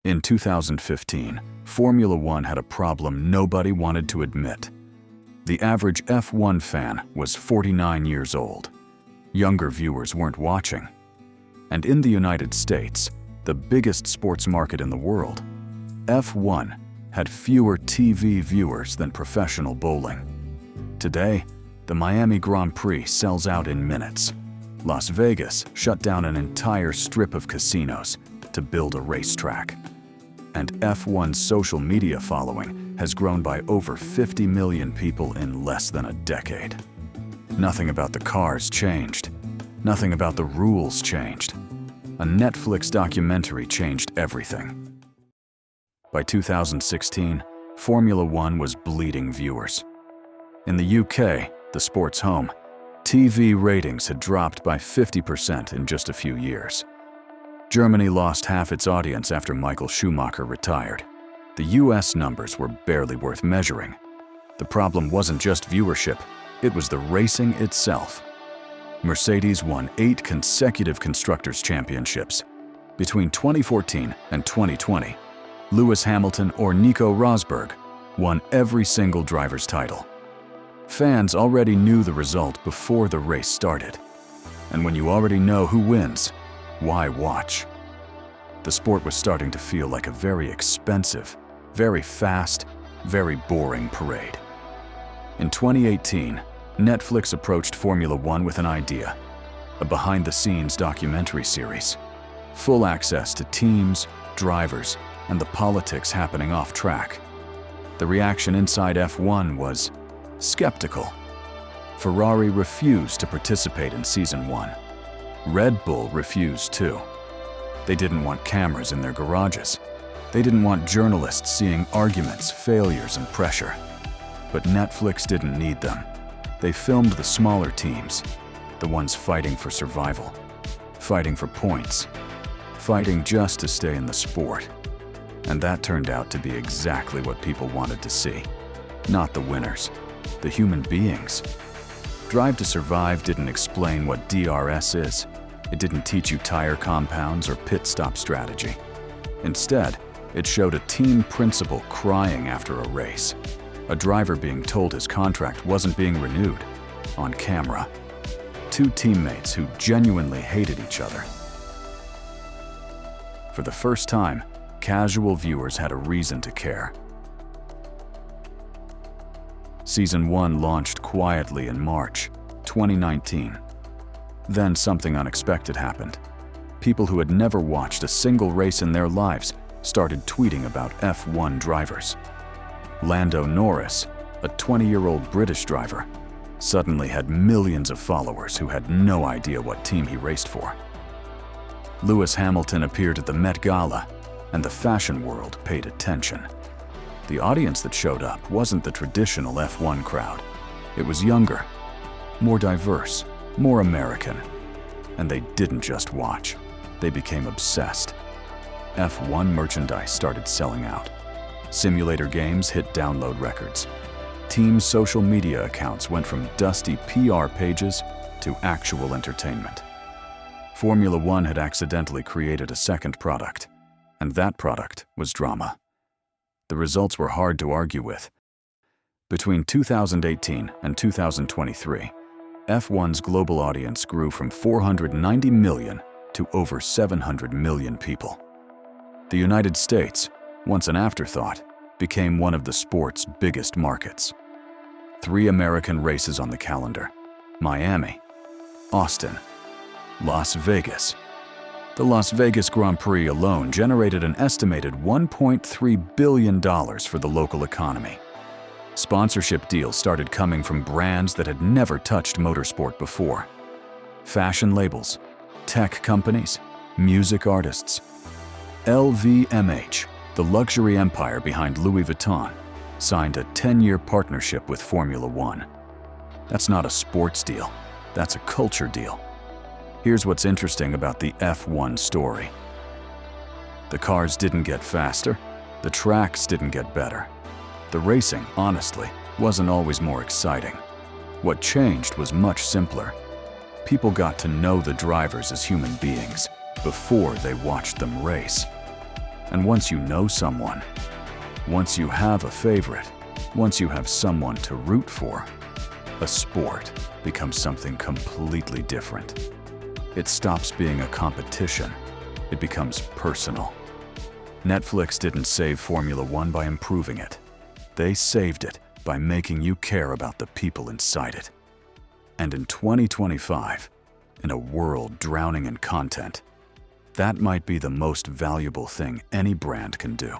In 2015, Formula One had a problem nobody wanted to admit. The average F1 fan was 49 years old. Younger viewers weren't watching. And in the United States, the biggest sports market in the world, F1 had fewer TV viewers than professional bowling. Today, the Miami Grand Prix sells out in minutes. Las Vegas shut down an entire strip of casinos to build a racetrack. And F1's social media following has grown by over 50 million people in less than a decade. Nothing about the cars changed. Nothing about the rules changed. A Netflix documentary changed everything. By 2016, Formula One was bleeding viewers. In the UK, the sport's home, TV ratings had dropped by 50% in just a few years. Germany lost half its audience after Michael Schumacher retired. The US numbers were barely worth measuring. The problem wasn't just viewership, it was the racing itself. Mercedes won 8 consecutive Constructors' Championships. Between 2014 and 2020, Lewis Hamilton or Nico Rosberg won every single driver's title. Fans already knew the result before the race started. And when you already know who wins, why watch? The sport was starting to feel like a very expensive, very fast, very boring parade. In 2018, Netflix approached Formula One with an idea, a behind-the-scenes documentary series. Full access to teams, drivers, and the politics happening off track. The reaction inside F1 was skeptical. Ferrari refused to participate in Season 1. Red Bull refused too. They didn't want cameras in their garages. They didn't want journalists seeing arguments, failures, and pressure. But Netflix didn't need them. They filmed the smaller teams, the ones fighting for survival, fighting for points, fighting just to stay in the sport. And that turned out to be exactly what people wanted to see. Not the winners, the human beings. Drive to Survive didn't explain what DRS is. It didn't teach you tire compounds or pit stop strategy. Instead, it showed a team principal crying after a race, a driver being told his contract wasn't being renewed, on camera. 2 teammates who genuinely hated each other. For the first time, casual viewers had a reason to care. Season 1 launched quietly in March 2019. Then something unexpected happened. People who had never watched a single race in their lives started tweeting about F1 drivers. Lando Norris, a 20-year-old British driver, suddenly had millions of followers who had no idea what team he raced for. Lewis Hamilton appeared at the Met Gala, and the fashion world paid attention. The audience that showed up wasn't the traditional F1 crowd. It was younger, more diverse, more American. And they didn't just watch. They became obsessed. F1 merchandise started selling out. Simulator games hit download records. Teams' social media accounts went from dusty PR pages to actual entertainment. Formula One had accidentally created a second product, and that product was drama. The results were hard to argue with. Between 2018 and 2023, F1's global audience grew from 490 million to over 700 million people. The United States, once an afterthought, became one of the sport's biggest markets. 3 American races on the calendar: Miami, Austin, Las Vegas. The Las Vegas Grand Prix alone generated an estimated $1.3 billion for the local economy. Sponsorship deals started coming from brands that had never touched motorsport before. Fashion labels, tech companies, music artists. LVMH, the luxury empire behind Louis Vuitton, signed a 10-year partnership with Formula One. That's not a sports deal, that's a culture deal. Here's what's interesting about the F1 story. The cars didn't get faster, the tracks didn't get better. The racing, honestly, wasn't always more exciting. What changed was much simpler. People got to know the drivers as human beings before they watched them race. And once you know someone, once you have a favorite, once you have someone to root for, a sport becomes something completely different. It stops being a competition. It becomes personal. Netflix didn't save Formula One by improving it. They saved it by making you care about the people inside it. And in 2025, in a world drowning in content, that might be the most valuable thing any brand can do.